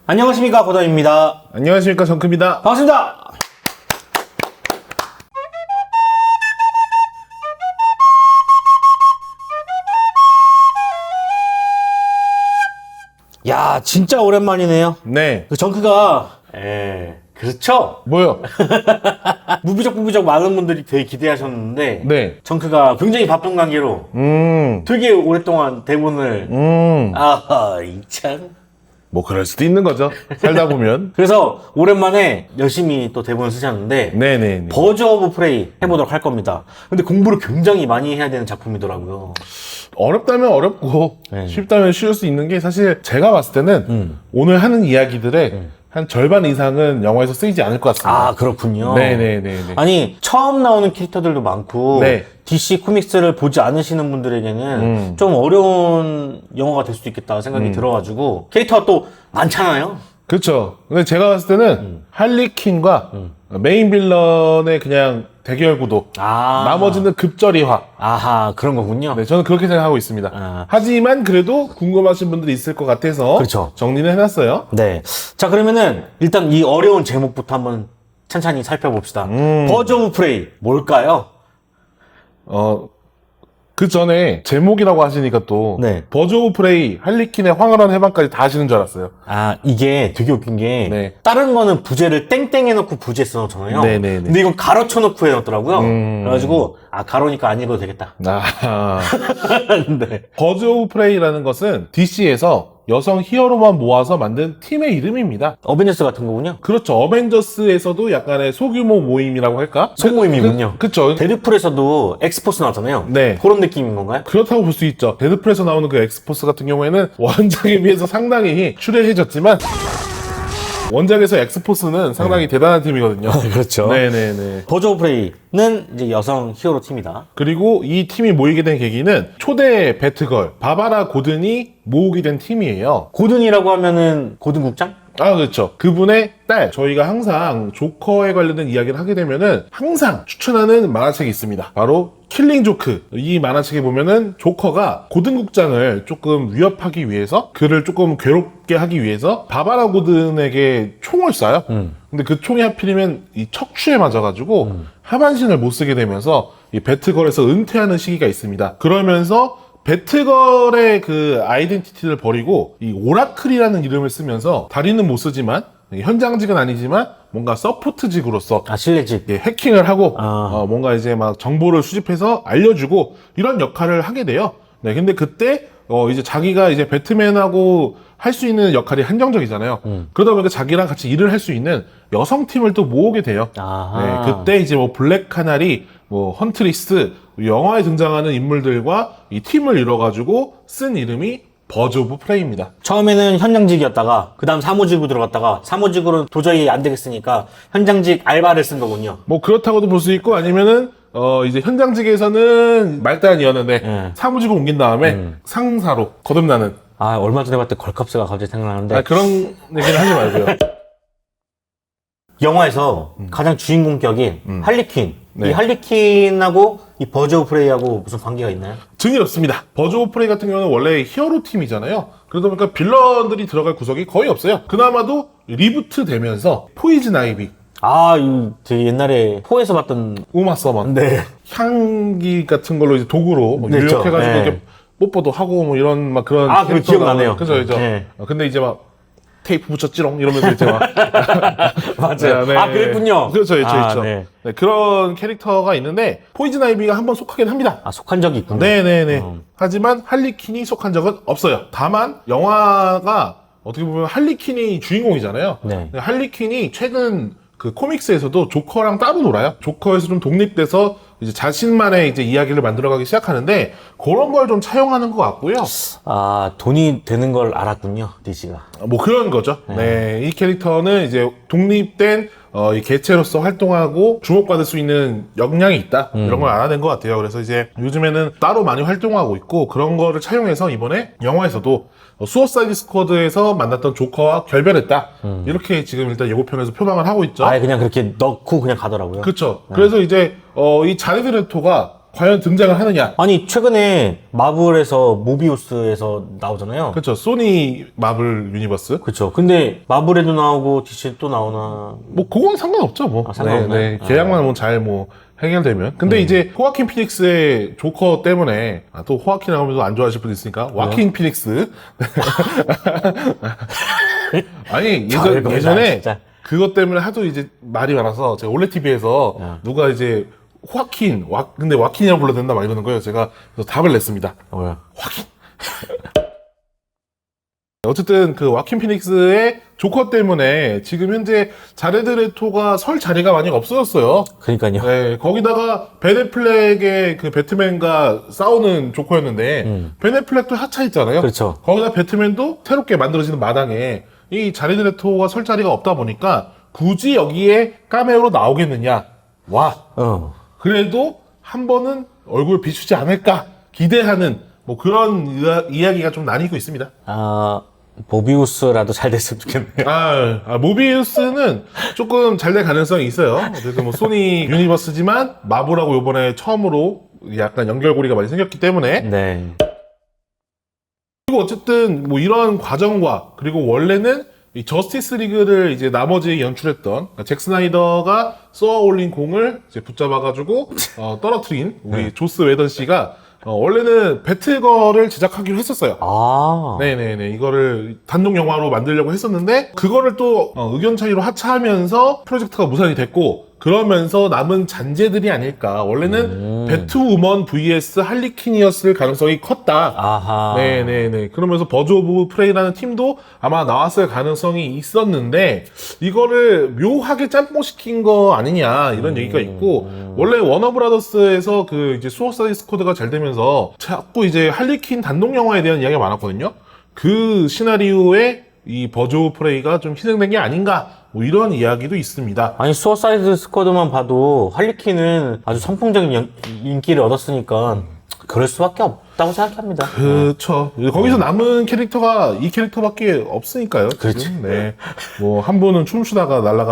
안녕하십니까, 고담입니다. 안녕하십니까, 정크입니다. 반갑습니다. 야, 진짜 오랜만이네요. 네. 그 정크가 그렇죠. 뭐요? 무비적 많은 분들이 되게 기대하셨는데 네. 정크가 굉장히 바쁜 관계로 되게 오랫동안 대본을 이참. 뭐 그럴 수도 있는 거죠. 살다 보면. 그래서 오랜만에 열심히 또 대본을 쓰셨는데 네네. 버즈 오브 프레이 해보도록 할 겁니다. 근데 공부를 굉장히 많이 해야 되는 작품이더라고요. 어렵다면 어렵고 네. 쉽다면 쉬울 수 있는 게 사실 제가 봤을 때는 오늘 하는 이야기들의 한 절반 이상은 영화에서 쓰이지 않을 것 같습니다. 아, 그렇군요. 네네네. 아니, 처음 나오는 캐릭터들도 많고 네. DC 코믹스를 보지 않으시는 분들에게는 좀 어려운 영화가 될 수도 있겠다 생각이 들어가지고 캐릭터가 또 많잖아요. 그렇죠. 근데 제가 봤을 때는 할리퀸과 메인 빌런의 그냥 대결 구도. 나머지는 급절이화. 아하, 그런 거군요. 네, 저는 그렇게 생각하고 있습니다. 하지만 그래도 궁금하신 분들이 있을 것 같아서 그렇죠. 정리는 해놨어요. 네. 자, 그러면은 일단 이 어려운 제목부터 한번 찬찬히 살펴봅시다. 버즈 오브 프레이 뭘까요? 그 전에 제목이라고 하시니까 또 네. 버즈 오브 프레이, 할리퀸의 황홀한 해방까지 다 하시는 줄 알았어요. 아, 이게 되게 웃긴 게 네. 다른 거는 부제를 땡땡 해놓고 부제 써놓잖아요. 네네네. 근데 이건 가로 쳐놓고 해놨더라고요. 그래가지고 가로니까 안 읽어도 되겠다. 네. 버즈 오브 프레이라는 것은 DC에서 여성 히어로만 모아서 만든 팀의 이름입니다. 어벤져스 같은 거군요. 그렇죠. 어벤져스에서도 약간의 소규모 모임이라고 할까? 소모임이군요. 그쵸. 데드풀에서도 엑스포스 나왔잖아요. 네. 그런 느낌인 건가요? 그렇다고 볼 수 있죠. 데드풀에서 나오는 그 엑스포스 같은 경우에는 원작에 비해서 상당히 추레해졌지만 원작에서 엑스포스는 상당히 대단한 팀이거든요. 그렇죠. 네네네. 버즈 오브 프레이는 이제 여성 히어로 팀이다. 그리고 이 팀이 모이게 된 계기는 초대 배트걸 바바라 고든이 모으게 된 팀이에요. 고든이라고 하면은 고든 국장? 아, 그렇죠. 그분의 딸. 저희가 항상 조커에 관련된 이야기를 하게 되면은 항상 추천하는 만화책이 있습니다. 바로 킬링 조크. 이 만화책에 보면은 조커가 고든국장을 조금 위협하기 위해서 그를 조금 괴롭게 하기 위해서 바바라 고든에게 총을 쏴요. 근데 그 총이 하필이면 이 척추에 맞아가지고 하반신을 못 쓰게 되면서 이 배트걸에서 은퇴하는 시기가 있습니다. 그러면서 배트걸의 그 아이덴티티를 버리고 이 오라클이라는 이름을 쓰면서 다리는 못 쓰지만 현장직은 아니지만 뭔가 서포트직으로서 실내직. 해킹을 하고 뭔가 이제 막 정보를 수집해서 알려주고 이런 역할을 하게 돼요. 네, 근데 그때 이제 자기가 이제 배트맨하고 할 수 있는 역할이 한정적이잖아요. 그러다 보니까 자기랑 같이 일을 할 수 있는 여성팀을 또 모으게 돼요. 네, 그때 이제 뭐 블랙 카나리, 뭐 헌트리스, 영화에 등장하는 인물들과 이 팀을 이뤄가지고 쓴 이름이 버즈 오브 프레이입니다. 처음에는 현장직이었다가 그 다음 사무직으로 들어갔다가 사무직으로는 도저히 안 되겠으니까 현장직 알바를 쓴 거군요. 뭐 그렇다고도 볼 수 있고 아니면은 이제 현장직에서는 말단이었는데 사무직으로 옮긴 다음에 상사로 거듭나는 얼마 전에 봤을 때 걸캅스가 갑자기 생각나는데 그런 얘기는 하지 말고요. 영화에서 가장 주인공격인 할리퀸. 네. 이 할리퀸하고 이 버즈 오브 프레이하고 무슨 관계가 있나요? 증인 없습니다. 버즈 오브 프레이 같은 경우는 원래 히어로 팀이잖아요. 그러다 보니까 빌런들이 들어갈 구석이 거의 없어요. 그나마도 리부트 되면서 포이즌 아이비, 이 되게 옛날에 포에서 봤던 우마 서먼, 네. 향기 같은 걸로 이제 도구로 뭐 네, 유력해가지고 네. 이렇게 뽀뽀도 하고 뭐 이런 막 그런 그거 캐릭터가 기억나네요. 그죠, 그죠. 네. 근데 이제 막 테이프 붙였지롱 이러면서 이제 막 맞아요. 네. 그랬군요. 그렇죠, 있죠. 네. 네, 그런 캐릭터가 있는데 포이즌 아이비가 한번 속하긴 합니다. 속한 적이 있군요. 네네네. 하지만 할리퀸이 속한 적은 없어요. 다만 영화가 어떻게 보면 할리퀸이 주인공이잖아요. 네. 할리퀸이 최근 그 코믹스에서도 조커랑 따로 놀아요. 조커에서 좀 독립돼서 이제 자신만의 이제 이야기를 만들어가기 시작하는데 그런 걸 좀 차용하는 것 같고요. 돈이 되는 걸 알았군요, DC가. 뭐 그런 거죠. 네, 이 캐릭터는 이제 독립된 이 개체로서 활동하고 주목받을 수 있는 역량이 있다. 이런 걸 알아낸 것 같아요. 그래서 이제 요즘에는 따로 많이 활동하고 있고 그런 거를 차용해서 이번에 영화에서도 수어사이드 스쿼드에서 만났던 조커와 결별했다. 이렇게 지금 일단 예고편에서 표방을 하고 있죠. 그냥 그렇게 넣고 그냥 가더라고요. 그렇죠. 그래서 이제 이 자레드 레토가 과연 등장을 하느냐. 아니 최근에 마블에서 모비우스에서 나오잖아요. 그렇죠. 소니 마블 유니버스. 그렇죠. 근데 마블에도 나오고 DC 또 나오나? 뭐 그건 상관없죠. 뭐. 아, 상관없나요? 네, 네. 계약만 뭐 잘 뭐 해결되면. 근데 이제 호아킨 피닉스의 조커 때문에 또 호아킨 하면 안 좋아하실 분도 있으니까 와킨 피닉스. 아니 예전에 진짜. 그것 때문에 하도 이제 말이 많아서 제가 올레 TV에서 누가 이제 호아킨 근데 와킨이라고 불러야 된다 막 이러는 거예요. 제가 그래서 답을 냈습니다. 뭐야? 호아킨. 어쨌든 그 와킨 피닉스의 조커 때문에 지금 현재 자레드 레토가 설 자리가 많이 없어졌어요. 그러니까요. 네, 거기다가 벤 애플렉의 그 배트맨과 싸우는 조커였는데 벤 애플렉도 하차했잖아요. 그렇죠. 거기다 배트맨도 새롭게 만들어지는 마당에 이 자레드 레토가 설 자리가 없다 보니까 굳이 여기에 카메오로 나오겠느냐? 와. 그래도 한 번은 얼굴 비추지 않을까 기대하는 뭐 그런 이야기가 좀 나뉘고 있습니다. 모비우스라도 잘 됐으면 좋겠네요. 모비우스는 조금 잘 될 가능성이 있어요. 그래도 뭐 소니 유니버스지만 마블하고 요번에 처음으로 약간 연결고리가 많이 생겼기 때문에. 네. 그리고 어쨌든 뭐 이런 과정과 그리고 원래는 이 저스티스 리그를 이제 나머지 연출했던 그러니까 잭 스나이더가 쏘아 올린 공을 이제 붙잡아가지고 떨어뜨린 우리 조스 웨던 씨가 원래는 배트걸을 제작하기로 했었어요. 네네네. 이거를 단독 영화로 만들려고 했었는데, 그거를 또 의견 차이로 하차하면서 프로젝트가 무산이 됐고, 그러면서 남은 잔재들이 아닐까. 원래는 배트우먼 vs 할리퀸이었을 가능성이 컸다. 아하. 네네네. 그러면서 버즈 오브 프레이라는 팀도 아마 나왔을 가능성이 있었는데, 이거를 묘하게 짬뽕시킨 거 아니냐, 이런 얘기가 있고, 원래 워너브라더스에서 그 이제 수어사이드 스쿼드가 잘 되면서 자꾸 이제 할리퀸 단독 영화에 대한 이야기가 많았거든요. 그 시나리오에 이 버즈 오브 프레이가 좀 희생된 게 아닌가, 뭐 이런 이야기도 있습니다. 아니 수어사이드 스쿼드만 봐도 할리퀸은 아주 선풍적인 인기를 얻었으니까 그럴 수밖에 없다고 생각합니다. 그렇죠. 거기서 남은 캐릭터가 이 캐릭터밖에 없으니까요. 그렇지. 네. 뭐 한 분은 춤추다가 날아가.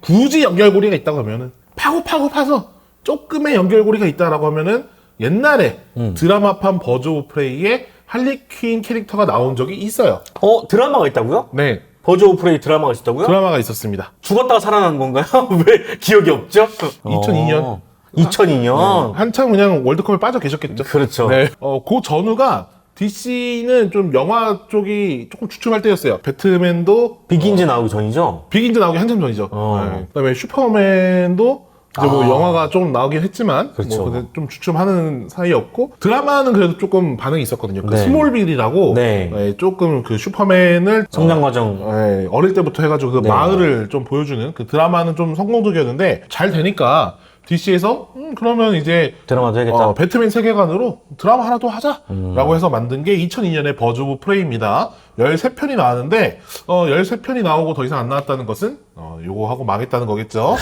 굳이 연결고리가 있다고 하면은 파고 파서 조금의 연결고리가 있다라고 하면은 옛날에 드라마판 버즈 오브 프레이에 할리퀸 캐릭터가 나온 적이 있어요. 드라마가 있다고요? 네. 버즈 오브 프레이 드라마가 있었다고요? 드라마가 있었습니다. 죽었다가 살아난 건가요? 왜 기억이 없죠? 2002년. 2002년. 한참 그냥 월드컵에 빠져 계셨겠죠. 그렇죠. 네. 그 전후가 DC는 좀 영화 쪽이 조금 주춤할 때였어요. 배트맨도 비긴즈 나오기 전이죠? 비긴즈 나오기 한참 전이죠. 네. 그다음에 슈퍼맨도 이제 뭐 영화가 좀 나오긴 했지만 그렇죠. 뭐 좀 주춤하는 사이였고 드라마는 그래도 조금 반응이 있었거든요. 그 네. 스몰빌이라고 네. 조금 그 슈퍼맨을 성장 과정. 어릴 때부터 해가지고 그 네. 마을을 좀 보여주는 그 드라마는 좀 성공적이었는데 잘 되니까 DC에서 그러면 이제 드라마도 해야겠다. 배트맨 세계관으로 드라마 하나 또 하자라고 해서 만든 게 2002년에 버즈 오브 프레이입니다. 13편이 나왔는데 13편이 나오고 더 이상 안 나왔다는 것은 요거 하고 망했다는 거겠죠.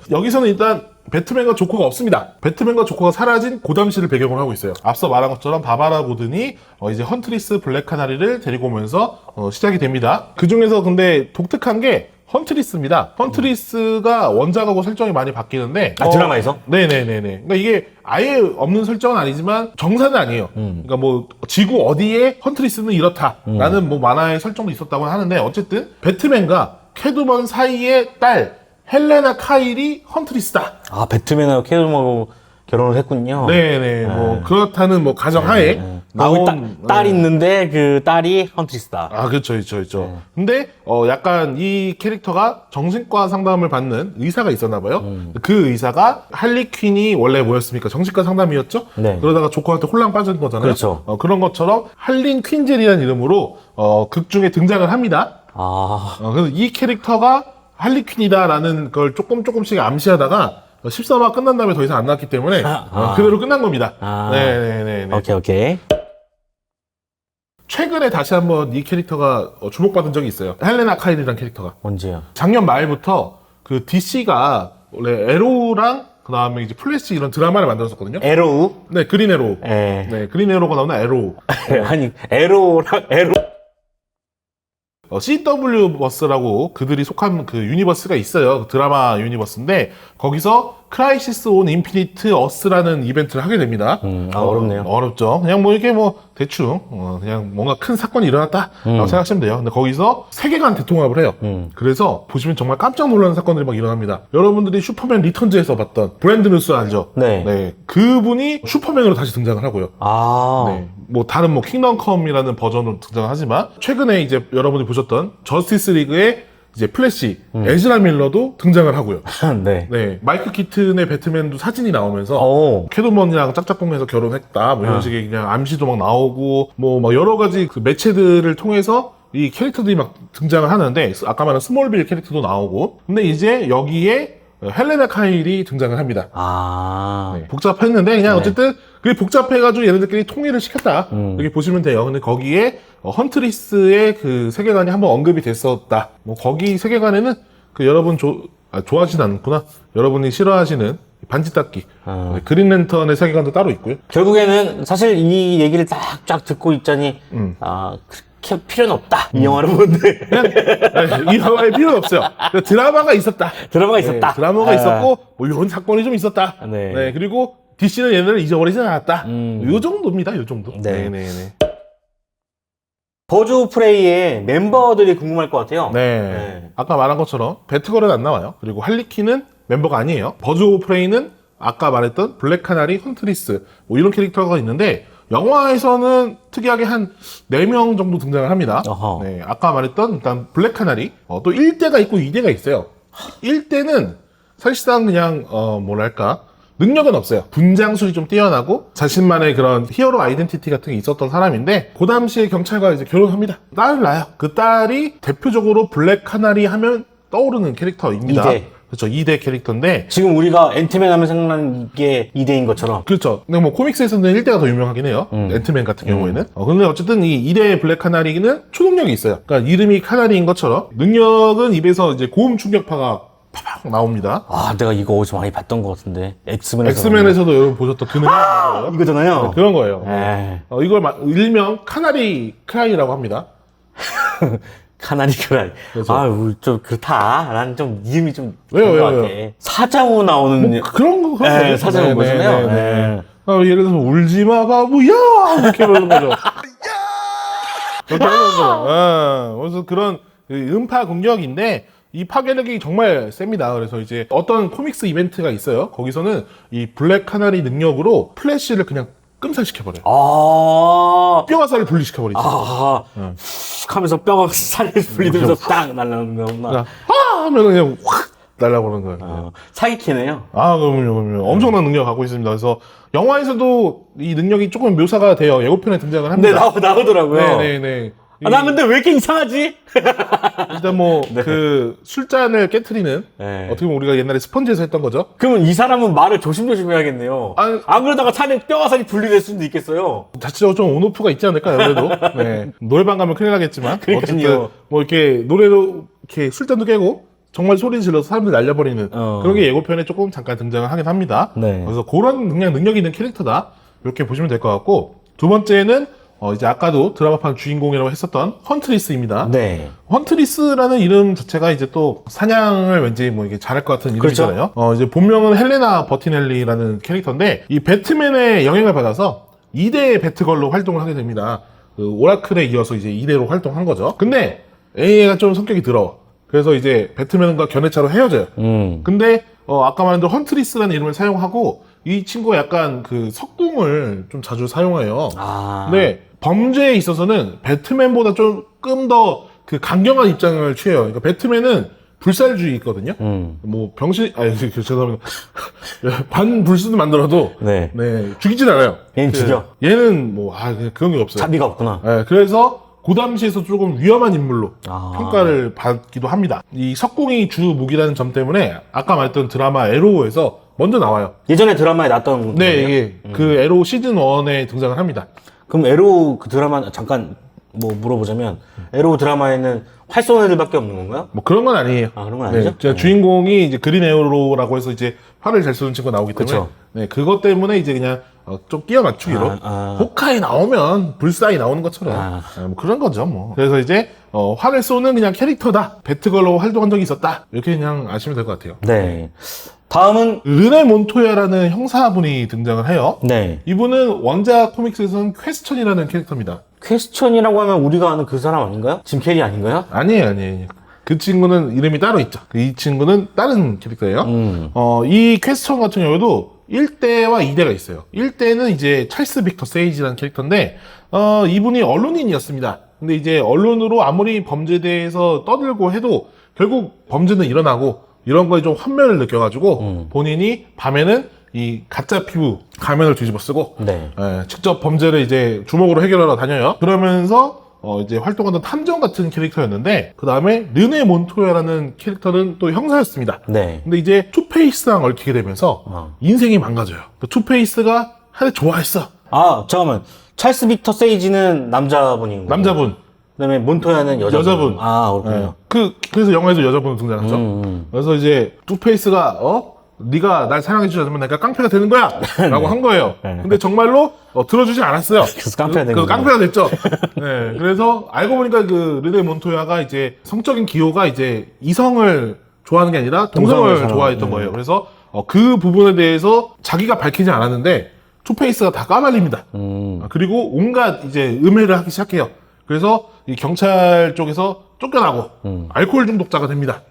여기서는 일단 배트맨과 조커가 없습니다. 배트맨과 조커가 사라진 고담시를 배경으로 하고 있어요. 앞서 말한 것처럼 바바라 고든이 이제 헌트리스 블랙 카나리를 데리고 오면서 시작이 됩니다. 그 중에서 근데 독특한 게 헌트리스입니다. 헌트리스가 원작하고 설정이 많이 바뀌는데 드라마에서? 네네네네. 그러니까 이게 아예 없는 설정은 아니지만 정사는 아니에요. 그러니까 뭐 지구 어디에 헌트리스는 이렇다라는 뭐 만화의 설정도 있었다고 하는데 어쨌든 배트맨과 캐두먼 사이의 딸 헬레나 카일이 헌트리스다. 배트맨하고 캐드먼하고 결혼을 했군요. 네네. 뭐 그렇다는 뭐 가정하에 나온 딸 있는데 그 딸이 헌트리스다. 그렇죠. 근데 약간 이 캐릭터가 정신과 상담을 받는 의사가 있었나 봐요. 그 의사가 할리퀸이 원래 뭐였습니까? 정신과 상담이었죠? 네. 그러다가 조커한테 홀랑 빠진 거잖아요. 그렇죠. 그런 것처럼 할린 퀸젤이라는 이름으로 극 중에 등장을 합니다. 그래서 이 캐릭터가 할리퀸이다라는 걸 조금씩 암시하다가 13화 끝난 다음에 더 이상 안 나왔기 때문에 그대로 끝난 겁니다. 네네네. 오케이. 최근에 다시 한번 이 캐릭터가 주목받은 적이 있어요. 헬레나 카일이라는 캐릭터가. 언제요? 작년 말부터 그 DC가 원래 에로우랑 그 다음에 이제 플래시 이런 드라마를 만들었었거든요. 에로우? 네, 그린 에로우. 예. 네, 그린 에로우가 나오는 에로우. 아니, 에로우랑 에로. CW 버스라고 그들이 속한 그 유니버스가 있어요. 드라마 유니버스인데 거기서 크라이시스 온 인피니트 어스라는 이벤트를 하게 됩니다. 어렵네요. 어렵죠. 그냥 뭐 이렇게 뭐 대충 그냥 뭔가 큰 사건이 일어났다라고 생각하시면 돼요. 근데 거기서 세계관 대통합을 해요. 그래서 보시면 정말 깜짝 놀라는 사건들이 막 일어납니다. 여러분들이 슈퍼맨 리턴즈에서 봤던 브랜드 뉴스 알죠? 네. 그분이 슈퍼맨으로 다시 등장을 하고요. 아. 네. 뭐 다른 뭐 킹덤 컴이라는 버전으로 등장하지만 최근에 이제 여러분이 보셨던 저스티스 리그의 이제 플래시 에즈라 밀러도 등장을 하고요. 네. 네, 마이클 키튼의 배트맨도 사진이 나오면서 오. 캐트먼이랑 짝짝꿍해서 결혼했다 뭐 이런 식의 그냥 암시도 막 나오고 뭐 막 여러 가지 그 매체들을 통해서 이 캐릭터들이 막 등장을 하는데 아까 말한 스몰빌 캐릭터도 나오고 근데 이제 여기에 헬레나 카일이 등장을 합니다. 아. 네, 복잡했는데 그냥 어쨌든 그게 복잡해가지고 얘네들끼리 통일을 시켰다 이렇게 보시면 돼요. 근데 거기에 헌트리스의 그 세계관이 한번 언급이 됐었다. 뭐 거기 세계관에는 그 여러분 좋아하진 않구나. 여러분이 싫어하시는 반지 닦기 그린랜턴의 세계관도 따로 있고요. 결국에는 사실 이 얘기를 쫙 듣고 있자니 그렇게 필요는 없다. 이 영화를 보는데. 이 영화에 필요는 없어요. 드라마가 있었다. 드라마가 있었다. 네, 드라마가 있었고 뭐 이런 사건이 좀 있었다. 네. 그리고 DC는 얘네를 잊어버리진 않았다. 요 정도입니다. 요 정도. 네. 네네네. 버즈 오브 프레이의 멤버들이 궁금할 것 같아요. 네. 아까 말한 것처럼 배트걸은 안 나와요. 그리고 할리퀸은 멤버가 아니에요. 버즈 오브 프레이는 아까 말했던 블랙 카나리, 헌트리스 뭐 이런 캐릭터가 있는데 영화에서는 특이하게 한 4명 정도 등장을 합니다. 어허. 네, 아까 말했던 일단 블랙 카나리 또 1대가 있고 2대가 있어요. 1대는 사실상 그냥 뭐랄까 능력은 없어요. 분장술이 좀 뛰어나고 자신만의 그런 히어로 아이덴티티 같은 게 있었던 사람인데 그 당시에 경찰과 이제 결혼합니다. 딸을 낳아요. 그 딸이 대표적으로 블랙 카나리 하면 떠오르는 캐릭터입니다. 2대. 그렇죠. 2대 캐릭터인데 지금 우리가 앤트맨 하면 생각나는 게 2대인 것처럼. 그렇죠. 근데 뭐 코믹스에서는 1대가 더 유명하긴 해요. 앤트맨 같은 경우에는. 근데 어쨌든 이 2대 블랙 카나리는 초능력이 있어요. 그러니까 이름이 카나리인 것처럼 능력은 입에서 이제 고음 충격파가 파팍 나옵니다. 아, 내가 이거 어디서 많이 봤던 것 같은데. 엑스맨에서도 여러분 보셨던 그 능력. 이거잖아요. 네, 그런 거예요. 에이. 이걸 일명 카나리 크라이라고 합니다. 카나리 크라이. 그래서. 좀 그렇다. 난 좀 이름이 좀. 왜요, 그런 왜요, 것 왜요? 같아. 사자우 나오는. 그런 거. 네, 사자우 거잖아요. 네. 예를 들어서 울지마 바보야 이렇게 그러는 거죠. 그렇게 하는 거죠. 그래서 그런 음파 공격인데 이 파괴력이 정말 셉니다. 그래서 이제 어떤 코믹스 이벤트가 있어요. 거기서는 이 블랙 카나리 능력으로 플래시를 그냥 끔살시켜버려요. 뼈가살을 분리시켜버리죠. 훅 하면서 뼈가 살이 분리되면서 딱 날아오는 거구나. 하면 그냥 확 날아버리는 거예요. 사기캐네요. 그럼요. 엄청난 능력을 갖고 있습니다. 그래서 영화에서도 이 능력이 조금 묘사가 돼요. 예고편에 등장을 합니다. 네, 나오더라고요. 네네네. 나 근데 왜 이렇게 이상하지? 일단 뭐 그 술잔을 깨트리는 네. 어떻게 보면 우리가 옛날에 스펀지에서 했던 거죠. 그러면 이 사람은 말을 조심조심 해야겠네요. 안 그러다가 살이 뼈가 살이 분리될 수도 있겠어요. 자체적으로 좀 온오프가 있지 않을까요, 그래도? 네. 노래방 가면 큰일 나겠지만. 그러니까요. 어쨌든 뭐 이렇게 노래로 이렇게 술잔도 깨고 정말 소리 질러서 사람들 날려버리는 그런 게 예고편에 조금 잠깐 등장을 하긴 합니다. 네. 그래서 그런 그냥 능력이 있는 캐릭터다. 이렇게 보시면 될 것 같고 두 번째는 이제 아까도 드라마판 주인공이라고 했었던 헌트리스입니다. 네. 헌트리스라는 이름 자체가 이제 또 사냥을 왠지 뭐 이게 잘할 것 같은 이름이잖아요. 그렇죠. 이제 본명은 헬레나 버티넬리라는 캐릭터인데 이 배트맨의 영향을 받아서 2대 배트걸로 활동을 하게 됩니다. 그 오라클에 이어서 이제 2대로 활동한 거죠. 근데 A가 좀 성격이 더러워. 그래서 이제 배트맨과 견해차로 헤어져요. 근데 아까 말한 대로 헌트리스라는 이름을 사용하고 이 친구가 약간 그 석궁을 좀 자주 사용해요. 근데 범죄에 있어서는 배트맨보다 조금 더 그 강경한 입장을 취해요. 그러니까 배트맨은 불살주의 있거든요. 뭐 죄송합니다. 반불순을 만들어도 네. 죽이진 않아요. 얘는 죽여. 얘는 뭐 그런 게 없어요. 자비가 없구나. 그래서 그 당시에서 조금 위험한 인물로 평가를 받기도 합니다. 이 석궁이 주 무기라는 점 때문에 아까 말했던 드라마 에로우에서 먼저 나와요. 예전에 드라마에 나왔던 네, 이게 그 에로우 시즌 1에 등장을 합니다. 그럼 에로우 그 드라마 잠깐 뭐 물어보자면 에로우 드라마에는 활 쏘는 애들밖에 없는 건가요? 뭐 그런 건 아니에요. 그런 건 아니죠? 네, 주인공이 이제 그린 에어로라고 해서 이제 활을 잘 쏘는 친구가 나오기 때문에 그쵸. 네, 그것 때문에 이제 그냥 좀 끼워 맞추기로 호카이 나오면 불사이 나오는 것처럼 뭐 그런 거죠 뭐. 그래서 이제 활을 쏘는 그냥 캐릭터다. 배트걸로 활동한 적이 있었다. 이렇게 그냥 아시면 될 것 같아요. 네. 다음은 르네 몬토야라는 형사분이 등장을 해요. 네. 이분은 원작 코믹스에서는 퀘스천이라는 캐릭터입니다. 퀘스천이라고 하면 우리가 아는 그 사람 아닌가요? 짐 캐리 아닌가요? 아니에요. 그 친구는 이름이 따로 있죠. 이 친구는 다른 캐릭터예요. 이 퀘스천 같은 경우도 1대와 2대가 있어요. 1대는 이제 찰스 빅터 세이지라는 캐릭터인데, 이분이 언론인이었습니다. 근데 이제 언론으로 아무리 범죄에 대해서 떠들고 해도 결국 범죄는 일어나고 이런 거에 좀 환멸을 느껴가지고 본인이 밤에는 이 가짜 피부 가면을 뒤집어 쓰고 네. 직접 범죄를 이제 주먹으로 해결하러 다녀요. 그러면서 이제 활동하던 탐정 같은 캐릭터였는데 그 다음에 르네 몬토야라는 캐릭터는 또 형사였습니다. 네. 근데 이제 투페이스랑 얽히게 되면서 인생이 망가져요. 그 투페이스가 하늘 좋아했어. 아, 잠깐만. 찰스 빅터 세이지는 남자분인 거예요? 남자분. 그다음에 몬토야는 여자분. 아, 그렇군요. 그래서 영화에서 여자분 등장하죠. 그래서 이제 투페이스가 네가 날 사랑해주지 않으면 내가 깡패가 되는 거야! 라고 한 거예요. 근데 정말로 들어주지 않았어요. 그래서 깡패가 된 그래서 거예요. 깡패가 됐죠. 네, 그래서 알고 보니까 그 르네 몬토야가 이제 성적인 기호가 이제 이성을 좋아하는 게 아니라 동성을 좋아했던 거예요. 그래서 그 부분에 대해서 자기가 밝히지 않았는데 투페이스가 다 까발립니다. 그리고 온갖 이제 음해를 하기 시작해요. 그래서 이 경찰 쪽에서 쫓겨나고 알코올 중독자가 됩니다.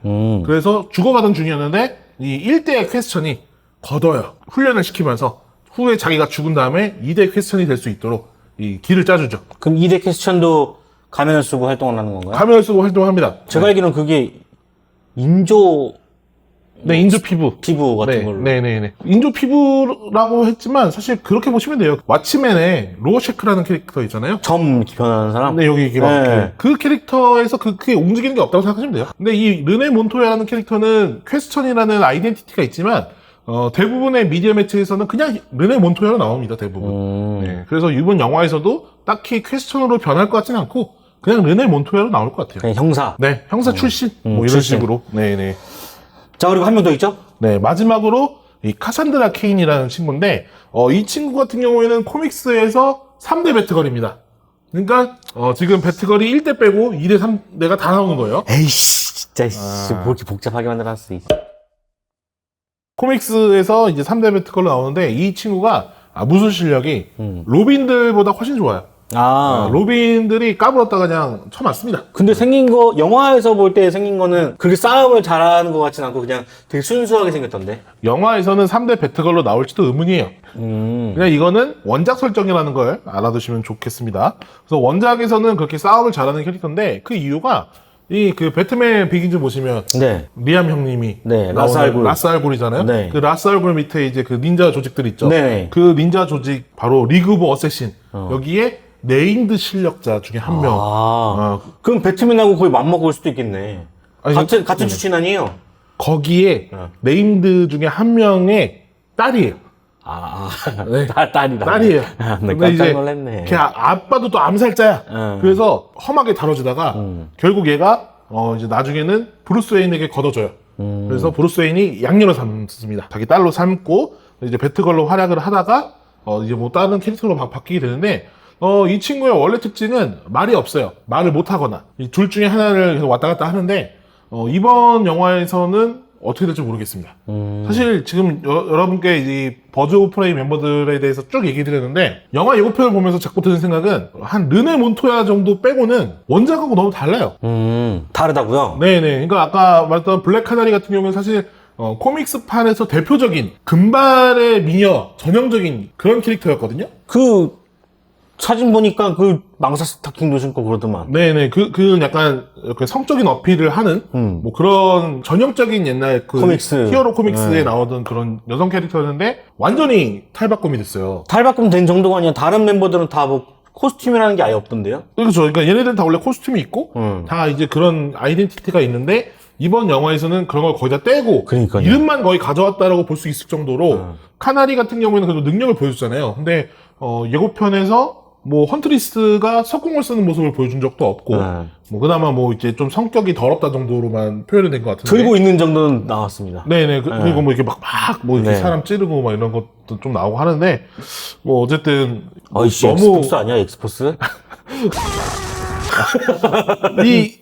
그래서 주고받은 중이었는데 이 1대 퀘스천이 걷어요. 훈련을 시키면서 후에 자기가 죽은 다음에 2대 퀘스천이 될 수 있도록 이 길을 짜주죠. 그럼 2대 퀘스천도 가면을 쓰고 활동을 하는 건가요? 가면을 쓰고 활동합니다. 제가 알기로는 그게 인조 네, 인조 피부. 피부 같은 걸로. 네네네. 인조 피부라고 했지만 사실 그렇게 보시면 돼요. 왓츠맨의 로어셰크라는 캐릭터 있잖아요. 점 이렇게 변하는 사람? 네, 여기 이게 막 네. 이렇게. 그 캐릭터에서 그게 움직이는 게 없다고 생각하시면 돼요. 근데 이 르네 몬토야라는 캐릭터는 퀘스천이라는 아이덴티티가 있지만 대부분의 미디어 매체에서는 그냥 르네 몬토야로 나옵니다. 대부분. 네, 그래서 이번 영화에서도 딱히 퀘스천으로 변할 것 같지는 않고 그냥 르네 몬토야로 나올 것 같아요. 그냥 형사. 네, 형사 출신 뭐 이런 출신. 식으로. 네네. 자, 그리고 한 명 더 있죠? 네, 마지막으로 이 카산드라 케인이라는 친구인데 이 친구 같은 경우에는 코믹스에서 3대 배트걸입니다. 그러니까 지금 배트걸이 1대 빼고 2대 3대가 다 나오는 거예요. 에이씨, 진짜, 뭐 이렇게 복잡하게 만들어놨어. 코믹스에서 이제 3대 배트걸로 나오는데 이 친구가 무술 실력이 로빈들보다 훨씬 좋아요. 로빈들이 까불었다가 그냥 쳐맞습니다. 근데 생긴 거, 영화에서 볼 때 생긴 거는 그렇게 싸움을 잘하는 것 같진 않고 그냥 되게 순수하게 생겼던데? 영화에서는 3대 배트걸로 나올지도 의문이에요. 그냥 이거는 원작 설정이라는 걸 알아두시면 좋겠습니다. 그래서 원작에서는 그렇게 싸움을 잘하는 캐릭터인데 그 이유가 그 배트맨 비긴즈 보시면 네. 리암 형님이 네, 라스 알굴. 라스 알굴이잖아요. 네. 그 라스 알굴 밑에 이제 그 닌자 조직들 있죠. 네. 그 닌자 조직 바로 리그 오브 어쌔신 여기에 네임드 실력자 중에 한 명. 그럼 배트맨하고 거의 맞먹을 수도 있겠네. 아니, 같은 출신 아니에요? 거기에 네임드 중에 한 명의 딸이에요. 네. 딸이다. 딸이에요. 네, 깜짝 놀랐네. 걔 아빠도 또 암살자야. 그래서 험하게 다뤄지다가 결국 얘가 이제 나중에는 브루스 웨인에게 걷어줘요. 그래서 브루스 웨인이 양녀로 삼습니다. 자기 딸로 삼고 이제 배트걸로 활약을 하다가 이제 뭐 다른 캐릭터로 바뀌게 되는데 이 친구의 원래 특징은 말이 없어요. 말을 못 하거나 이 둘 중에 하나를 계속 왔다 갔다 하는데 이번 영화에서는 어떻게 될지 모르겠습니다. 사실 지금 여러분께 이 버즈 오브 프레이 멤버들에 대해서 쭉 얘기 드렸는데 영화 예고편을 보면서 자꾸 드는 생각은 한 르네 몬토야 정도 빼고는 원작하고 너무 달라요. 다르다고요? 네네. 그러니까 아까 말했던 블랙 카나리 같은 경우는 사실 코믹스판에서 대표적인 금발의 미녀 전형적인 그런 캐릭터였거든요. 그 사진 보니까 그 망사 스타킹도 신고 그러더만. 네네. 그 약간 이렇게 성적인 어필을 하는 뭐 그런 전형적인 옛날 그 코믹스. 히어로 코믹스에 나오던 그런 여성 캐릭터였는데 완전히 탈바꿈이 됐어요. 탈바꿈 된 정도가 아니라 다른 멤버들은 다 뭐 코스튬이라는 게 아예 없던데요? 그렇죠. 그러니까 얘네들은 다 원래 코스튬이 있고 다 이제 그런 아이덴티티가 있는데 이번 영화에서는 그런 걸 거의 다 떼고 그러니까요. 이름만 거의 가져왔다라고 볼 수 있을 정도로 카나리 같은 경우에는 그래도 능력을 보여줬잖아요. 근데 예고편에서 뭐 헌트리스가 석궁을 쓰는 모습을 보여준 적도 없고 뭐 그나마 뭐 이제 좀 성격이 더럽다 정도로만 표현이 된 것 같은데 들고 있는 정도는 나왔습니다. 네네 그리고 뭐 이렇게 막 뭐 이렇게 네. 사람 찌르고 막 이런 것도 좀 나오고 하는데 뭐 어쨌든 어이씨, 너무 엑스포스 아니야, 엑스포스?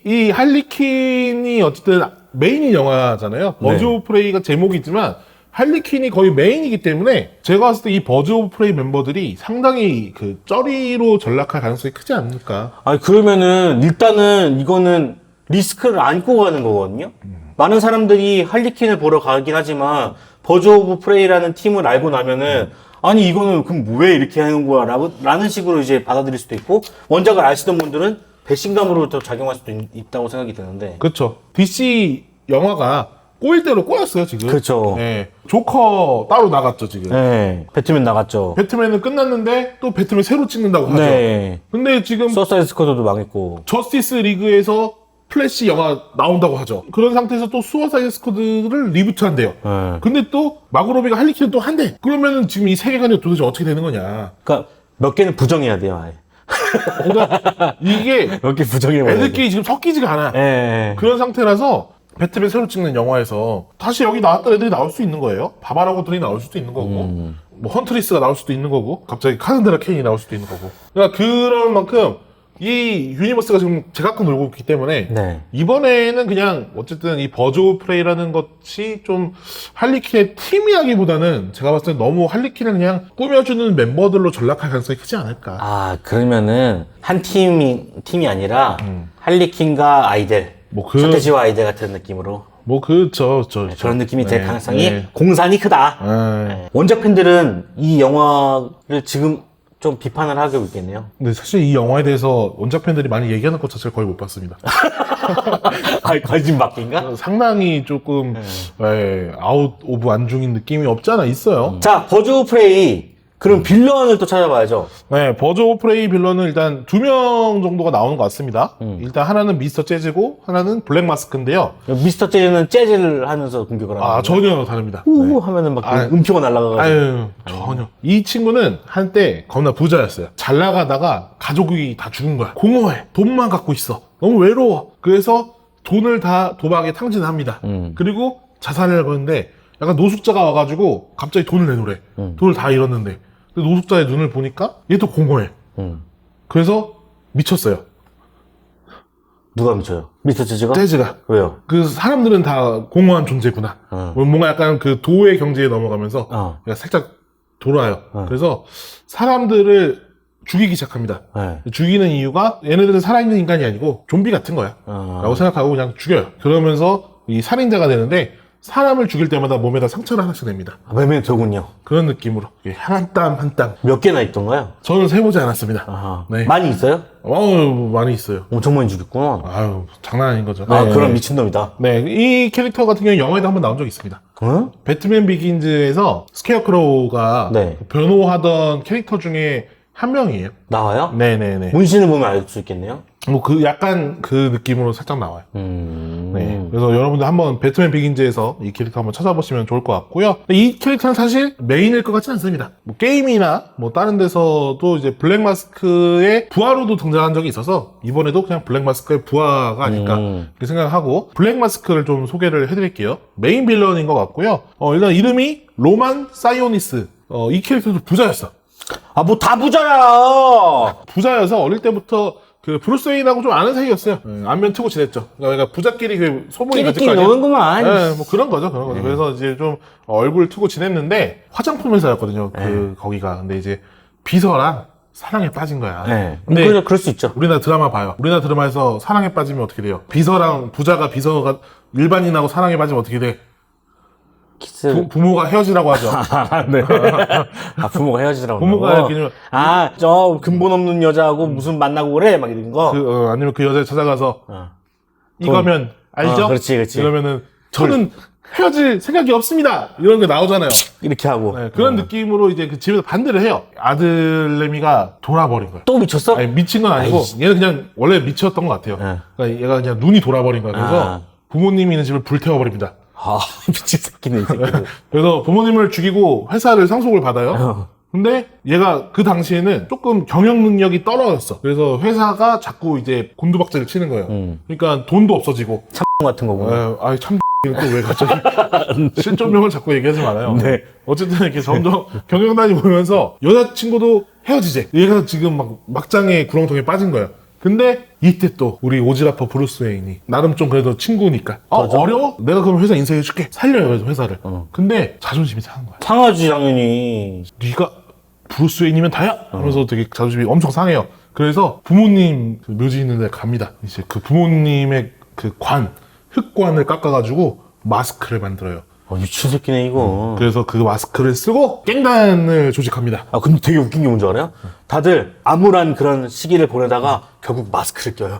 이 할리퀸이 어쨌든 메인인 영화잖아요. 버즈 오브 프레이가 제목이지만 할리퀸이 거의 메인이기 때문에 제가 봤을 때 이 버즈 오브 프레이 멤버들이 상당히 그 쩌리로 전락할 가능성이 크지 않을까. 아니, 그러면은, 일단은 이거는 리스크를 안고 가는 거거든요? 많은 사람들이 할리퀸을 보러 가긴 하지만, 버즈 오브 프레이라는 팀을 알고 나면은, 아니, 이거는 그럼 왜 이렇게 하는 거야? 라는 식으로 이제 받아들일 수도 있고, 원작을 아시던 분들은 배신감으로 더 작용할 수도 있다고 생각이 드는데. 그렇죠. DC 영화가 꼬일 대로 꼬였어요, 지금. 그렇죠. 네. 조커 따로 나갔죠, 지금. 네. 배트맨 나갔죠. 배트맨은 끝났는데 또 배트맨 새로 찍는다고 하죠. 네. 근데 지금 서사이드 스쿼드도 망했고. 저스티스 리그에서 플래시 영화 나온다고 하죠. 그런 상태에서 또 수어사이드 스쿼드를 리부트한대요. 네. 근데 또 마고로비가 할리퀸을 또 한대. 그러면은 지금 이 세계관이 도대체 어떻게 되는 거냐. 그러니까 몇 개는 부정해야 돼요, 아예. 그러니까 이게 몇 개 부정해야 돼. 애들끼리 지금 섞이지가 않아. 예. 그런 상태라서 배트맨 새로 찍는 영화에서 다시 여기 나왔던 애들이 나올 수 있는 거예요. 바바라고들이 나올 수도 있는 거고, 뭐 헌트리스가 나올 수도 있는 거고, 갑자기 카산드라 케인이 나올 수도 있는 거고. 그러니까 그런 만큼 이 유니버스가 지금 제각각 놀고 있기 때문에 네. 이번에는 그냥 어쨌든 이 버즈 오브 프레이라는 것이 좀 할리퀸의 팀이라기보다는 제가 봤을 때 너무 할리퀸을 그냥 꾸며주는 멤버들로 전락할 가능성이 크지 않을까. 아, 그러면은 한 팀이 아니라 할리퀸과 아이들, 뭐 그, 서태지와 아이들 같은 느낌으로 그런 느낌이 될 가능성이 공산이 크다. 네. 원작 팬들은 이 영화를 지금 좀 비판을 하고 있겠네요. 근데 사실 이 영화에 대해서 원작 팬들이 많이 얘기하는 것 자체를 거의 못 봤습니다. 아, 관심 받기인가? 상당히 조금 아웃 오브 안중인 느낌이 없지 않아 있어요. 자, 버즈 오브 프레이. 그럼 빌런을 또 찾아봐야죠. 네, 버즈 오브 프레이 빌런은 일단 2명 정도가 나오는 것 같습니다. 일단 하나는 미스터 재즈고 하나는 블랙 마스크인데요. 미스터 재즈는 재즈를 하면서 공격을 하는 아, 전혀 다릅니다. 우 하면은 막 음표가 날아가가지고. 아유, 전혀. 이 친구는 한때 겁나 부자였어요. 잘 나가다가 가족이 다 죽은 거야. 공허해. 돈만 갖고 있어. 너무 외로워. 그래서 돈을 다 도박에 탕진합니다. 그리고 자살을 거는데 약간 노숙자가 와가지고 갑자기 돈을 내놓으래. 돈을 다 잃었는데. 근데 노숙자의 눈을 보니까 얘도 공허해. 그래서 미쳤어요. 누가 미쳐요? 미스터 재즈가? 재즈가. 왜요? 그 사람들은 다 공허한 존재구나. 뭔가 약간 그 도의 경지에 넘어가면서 살짝 돌아요. 그래서 사람들을 죽이기 시작합니다. 네. 죽이는 이유가 얘네들은 살아있는 인간이 아니고 좀비 같은 거야. 라고 생각하고 그냥 죽여요. 그러면서 이 살인자가 되는데 사람을 죽일 때마다 몸에다 상처를 하나씩 냅니다. 매매더군요. 그런 느낌으로 한 땀 한 땀. 몇 개나 있던가요? 저는 세보지 않았습니다. 아하. 네. 많이 있어요? 많이 있어요. 엄청 많이 죽였구나. 아유, 장난 아닌 거죠. 아, 네. 그럼 미친놈이다. 네, 이 캐릭터 같은 경우는 영화에도 한번 나온 적이 있습니다. 응? 배트맨 비긴즈에서 스케어크로우가 네. 변호하던 캐릭터 중에 한 명이에요. 나와요? 네네네. 문신을 보면 알 수 있겠네요? 뭐 약간 그 느낌으로 살짝 나와요. 네. 그래서 여러분들 한번 배트맨 비긴즈에서 이 캐릭터 한번 찾아보시면 좋을 것 같고요. 이 캐릭터는 사실 메인일 것 같지는 않습니다. 뭐 게임이나 뭐 다른 데서도 이제 블랙 마스크의 부하로도 등장한 적이 있어서 이번에도 그냥 블랙 마스크의 부하가 아닐까 이렇게 생각하고 블랙 마스크를 좀 소개를 해드릴게요. 메인 빌런인 것 같고요. 일단 이름이 로만 사이오니스. 이 캐릭터도 부자였어. 아, 뭐 다 부자야! 부자여서 어릴 때부터 그 브루스 웨인하고 좀 아는 사이였어요. 안면 트고 지냈죠. 그러니까 부자끼리 그 소문이 가질 거 끼리끼리 아니야. 노는구만. 네, 뭐 그런 거죠. 그래서 이제 좀 얼굴 트고 지냈는데 화장품 회사였거든요. 거기가. 근데 이제 비서랑 사랑에 빠진 거야. 네. 근데 그럴 수 있죠. 우리나라 드라마 봐요. 우리나라 드라마에서 사랑에 빠지면 어떻게 돼요? 비서가 일반인하고 사랑에 빠지면 어떻게 돼? 키스. 부모가 헤어지라고 하죠. 네. 아, 부모가 헤어지더라고. 부모가 이렇게 저 근본 없는 여자하고 무슨 만나고 그래? 막 이런 거. 아니면 그 여자를 찾아가서 이거면 알죠? 그렇지. 이러면은 저는 헤어질 생각이 없습니다. 이런 게 나오잖아요. 이렇게 하고. 네, 그런 느낌으로 이제 그 집에서 반대를 해요. 아들내미가 돌아버린 거야. 또 미쳤어? 아니, 미친 건 아니고 얘는 그냥 원래 미쳤던 것 같아요. 그러니까 얘가 그냥 눈이 돌아버린 거야. 그래서 부모님이 있는 집을 불태워버립니다. 아, 미친 새끼네, 이 새끼. 그래서 부모님을 죽이고 회사를 상속을 받아요. 근데 얘가 그 당시에는 조금 경영 능력이 떨어졌어. 그래서 회사가 자꾸 이제 곤두박질을 치는 거예요. 그러니까 돈도 없어지고. 참 같은 거구나. 참 또 왜 갑자기 실존명을 자꾸 얘기하지 말아요. 네. 어쨌든 이렇게 점점 경영난이 보면서 여자친구도 헤어지재. 얘가 지금 막장에 구렁텅이에 빠진 거야. 근데 이때 또 우리 오지라퍼 브루스 웨인이 나름 좀 그래도 친구니까 어려워? 내가 그럼 회사 인수해줄게. 살려요 그래서 회사를. 근데 자존심이 상한 거야. 상하지 당연히. 네가 브루스 웨인이면 다야? 하면서 되게 자존심이 엄청 상해요. 그래서 부모님 그 묘지 있는 데 갑니다. 이제 그 부모님의 그 흙관을 깎아가지고 마스크를 만들어요. 미친 새끼네 이거. 그래서 그 마스크를 쓰고 깽단을 조직합니다. 근데 되게 웃긴 게 뭔지 알아요? 다들 암울한 그런 시기를 보내다가 결국 마스크를 껴요.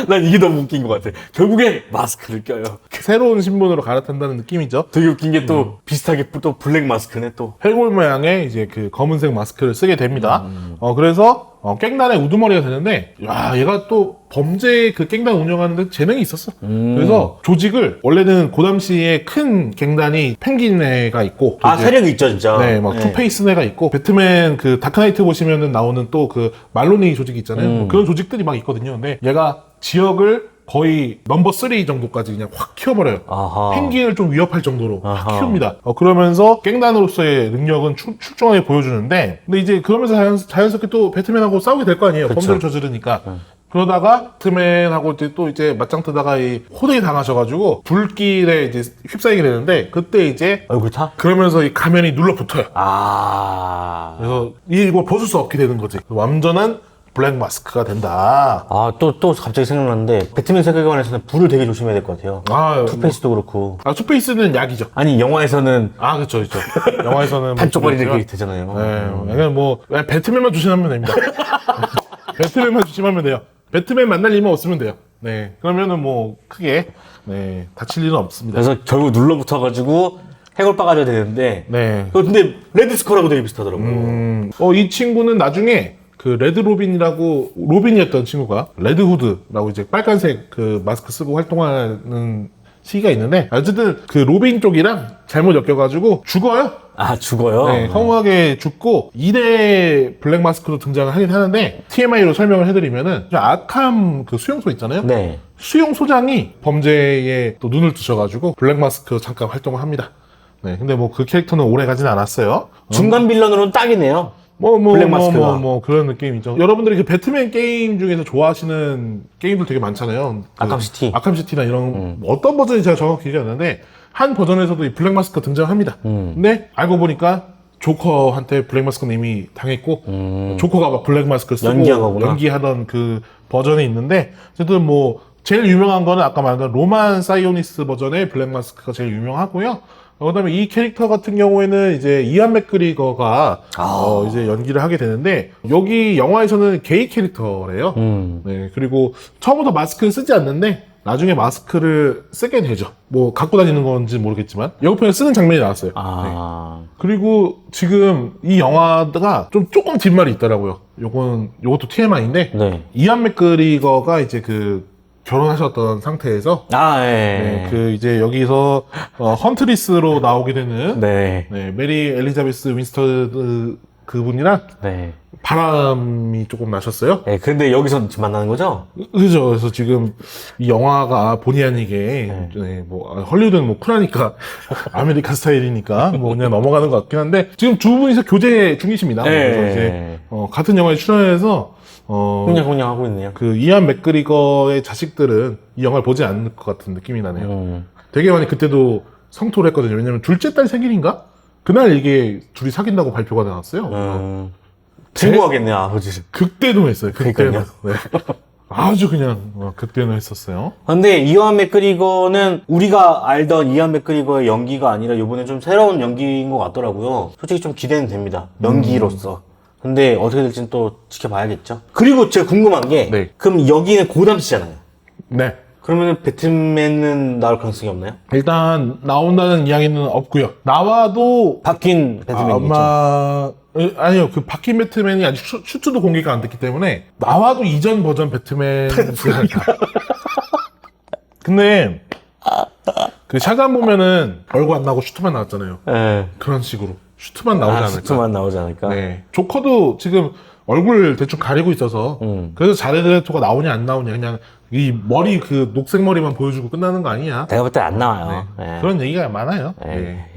난 이게 너무 웃긴 것 같아. 결국엔 마스크를 껴요. 새로운 신분으로 갈아탄다는 느낌이죠. 되게 웃긴 게 또 비슷하게 또 블랙 마스크네 또. 해골 모양의 이제 그 검은색 마스크를 쓰게 됩니다. 그래서 깽단의 우두머리가 되는데, 야, 얘가 또 범죄 그 깽단 운영하는데 재능이 있었어. 그래서 조직을 원래는 그 당시에 큰 갱단이 펭귄애가 있고, 또 이제 세력이 있죠 진짜. 네, 막 투페이스네가 있고, 배트맨 그 다크나이트 보시면은 나오는 또 그 말로니 조직이 있잖아요. 뭐 그런 조직들이 막 있거든요. 근데 얘가 지역을 거의 넘버 3 정도까지 그냥 확 키워버려요. 아하. 펭귄을 좀 위협할 정도로 확 아하. 키웁니다. 그러면서 갱단으로서의 능력은 출중하게 보여주는데, 근데 이제 그러면서 자연스럽게 또 배트맨하고 싸우게 될 거 아니에요. 범죄를 저지르니까. 그러다가 배트맨하고 이제 맞짱 뜨다가 이 호되게 당하셔가지고 불길에 이제 휩싸이게 되는데, 그때 이제 얼굴 타? 그러면서 이 가면이 눌러붙어요. 아. 그래서 이걸 벗을 수 없게 되는 거지. 완전한 블랙 마스크가 된다. 또 갑자기 생각났는데, 배트맨 세계관에서는 불을 되게 조심해야 될 것 같아요. 투페이스도 그렇고. 투페이스는 약이죠. 아니, 영화에서는 그쵸. 영화에서는 반쪽거리 뭐 이렇게 되잖아요. 네, 그냥 뭐 배트맨만 조심하면 됩니다. 배트맨만 조심하면 돼요. 배트맨 만날 일만 없으면 돼요. 네, 그러면은 뭐 크게 다칠 일은 없습니다. 그래서 결국 눌러붙어가지고 해골 빠가져야 되는데, 네. 근데 레드스컬하고 되게 비슷하더라고요. 이 친구는 나중에 그 레드 로빈이라고 로빈이었던 친구가 레드 후드라고 이제 빨간색 그 마스크 쓰고 활동하는 시기가 있는데, 어쨌든 그 로빈 쪽이랑 잘못 엮여가지고 죽어요. 죽어요? 네, 허무하게 죽고 2대 블랙 마스크로 등장을 하긴 하는데, TMI로 설명을 해드리면은 아캄 그 수용소 있잖아요. 네. 수용소장이 범죄에 또 눈을 뜨셔가지고 블랙 마스크 잠깐 활동을 합니다. 네, 근데 뭐 그 캐릭터는 오래 가진 않았어요. 중간 빌런으로는 딱이네요. 블랙 마스크가. 그런 느낌이죠. 여러분들이 그 배트맨 게임 중에서 좋아하시는 게임들 되게 많잖아요. 아캄시티. 아캄시티나 이런, 어떤 버전이 제가 정확히 기억이 안 나는데, 한 버전에서도 이 블랙 마스크가 등장합니다. 근데 알고 보니까 조커한테 블랙 마스크는 이미 당했고, 조커가 막 블랙 마스크를 쓰고 연기한 거구나. 연기하던 그 버전이 있는데, 어쨌든 뭐, 제일 유명한 거는 아까 말한 로만 사이오니스 버전의 블랙 마스크가 제일 유명하고요. 그다음에 이 캐릭터 같은 경우에는 이제 이안 맥그리거가 이제 연기를 하게 되는데, 여기 영화에서는 게이 캐릭터래요. 네, 그리고 처음부터 마스크를 쓰지 않는데 나중에 마스크를 쓰게 되죠. 뭐 갖고 다니는 건지 모르겠지만 예고편에 쓰는 장면이 나왔어요. 네. 그리고 지금 이 영화가 조금 뒷말이 있더라고요. 요것도 TMI인데, 네. 이안 맥그리거가 이제 그 결혼하셨던 상태에서 그 이제 여기서 헌트리스로 나오게 되는 메리 엘리자베스 윈스턴 그분이랑 바람이 조금 나셨어요. 네, 근데 여기서 지금 만나는 거죠? 그죠. 그래서 지금 이 영화가 본의 아니게 뭐 헐리우드는 뭐 쿨하니까 아메리카 스타일이니까 뭐 그냥 넘어가는 것 같긴 한데, 지금 두 분이서 교제 중이십니다. 그래서 이제 같은 영화에 출연해서 그냥 하고 있네요. 그 이안 맥그리거의 자식들은 이 영화를 보지 않을 것 같은 느낌이 나네요. 되게 많이 그때도 성토를 했거든요. 왜냐면 둘째 딸 생일인가? 그날 이게 둘이 사귄다고 발표가 나왔어요. 궁금하겠네요, 아버지. 극대노했어요. 극대노. 그러니까요. 네. 아주 그냥 극대노했었어요. 근데 이안 맥그리거는 우리가 알던 이안 맥그리거의 연기가 아니라 이번에 좀 새로운 연기인 것 같더라고요. 솔직히 좀 기대는 됩니다. 연기로서. 근데 어떻게 될지는 또 지켜봐야겠죠. 그리고 제가 궁금한 게, 그럼 여기는 고담 씨잖아요. 네. 그러면은 배트맨은 나올 가능성이 없나요? 일단 나온다는 이야기는 없고요. 나와도 바뀐 배트맨이겠죠. 아니요, 그 바뀐 배트맨이 아직 슈트도 공개가 안 됐기 때문에 나와도 이전 버전 배트맨. 근데 그 샤감 보면은 얼굴 안 나오고 슈트만 나왔잖아요. 그런 식으로 슈트만 나오지 않을까. 슈트만 나오지 않을까. 네. 조커도 지금 얼굴 대충 가리고 있어서 그래서 자레드 레토가 나오냐 안 나오냐, 그냥 이 머리 그 녹색 머리만 보여주고 끝나는 거 아니냐. 내가 볼 때 안 나와요. 그런 얘기가 많아요.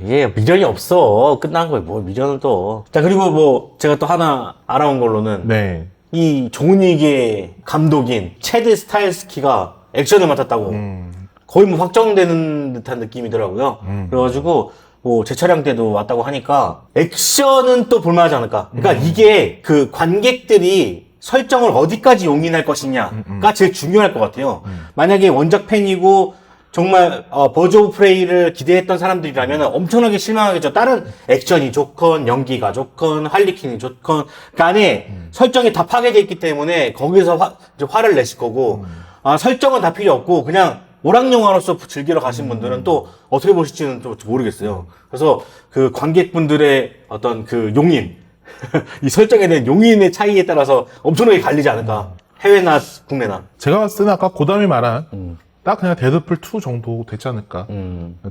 이게 미련이 없어. 끝난 거에 뭐 미련을 또. 자, 그리고 뭐 제가 또 하나 알아온 걸로는 이 존윅의 감독인 체드 스타일스키가 액션을 맡았다고 거의 뭐 확정되는 듯한 느낌이더라고요. 그래가지고 뭐 제 촬영 때도 왔다고 하니까 액션은 또 볼만하지 않을까. 그러니까 이게 그 관객들이 설정을 어디까지 용인할 것이냐가 제일 중요할 것 같아요. 만약에 원작 팬이고 정말 버즈 오브 프레이를 기대했던 사람들이라면 엄청나게 실망하겠죠. 다른 액션이 좋건 연기가 좋건 할리퀸이 좋건 간에 설정이 다 파괴되어 있기 때문에 거기서 이제 화를 내실 거고 설정은 다 필요 없고 그냥 오락영화로서 즐기러 가신 분들은 또 어떻게 보실지는 또 모르겠어요. 그래서 그 관객분들의 어떤 그 용인 이 설정에 대한 용인의 차이에 따라서 엄청나게 갈리지 않을까. 해외나 국내나. 제가 봤을 때는 아까 고담이 말한 딱 그냥 데드풀 2 정도 되지 않을까.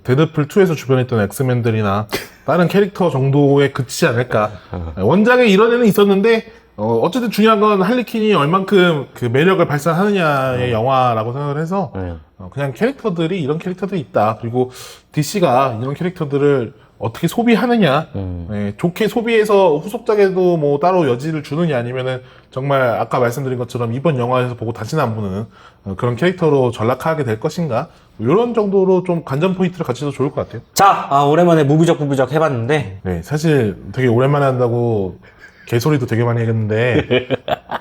데드풀 2에서 주변에 있던 엑스맨들이나 다른 캐릭터 정도에 그치지 않을까. 원작에 이런 애는 있었는데 어쨌든 중요한 건 할리퀸이 얼만큼 그 매력을 발산하느냐의 영화라고 생각을 해서 그냥 캐릭터들이 이런 캐릭터들이 있다. 그리고 DC가 이런 캐릭터들을 어떻게 소비하느냐, 좋게 소비해서 후속작에도 뭐 따로 여지를 주느냐, 아니면은 정말 아까 말씀드린 것처럼 이번 영화에서 보고 다시는 안 보는 그런 캐릭터로 전락하게 될 것인가, 이런 정도로 좀 관전 포인트를 갖춰도 좋을 것 같아요. 자, 오랜만에 무비적 부비적 해봤는데 네, 사실 되게 오랜만에 한다고 개소리도 되게 많이 했는데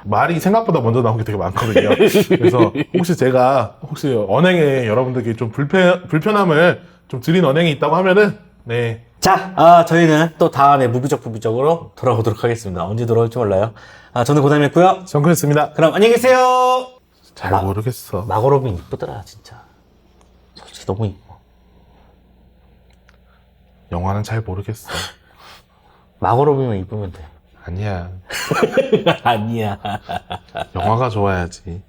말이 생각보다 먼저 나온 게 되게 많거든요. 그래서 혹시 언행에 여러분들께 좀 불편함을 좀 드린 언행이 있다고 하면은 네. 자, 저희는 또 다음에 무비적 부비적으로 돌아오도록 하겠습니다. 언제 돌아올지 몰라요. 저는 고담이었고요. 정크였습니다. 그럼 안녕히 계세요. 잘 모르겠어. 마고로빈 이쁘더라 진짜. 솔직히 너무 이뻐. 영화는 잘 모르겠어. 마고로빈만 이쁘면 돼. 아니야. 아니야. 영화가 좋아야지.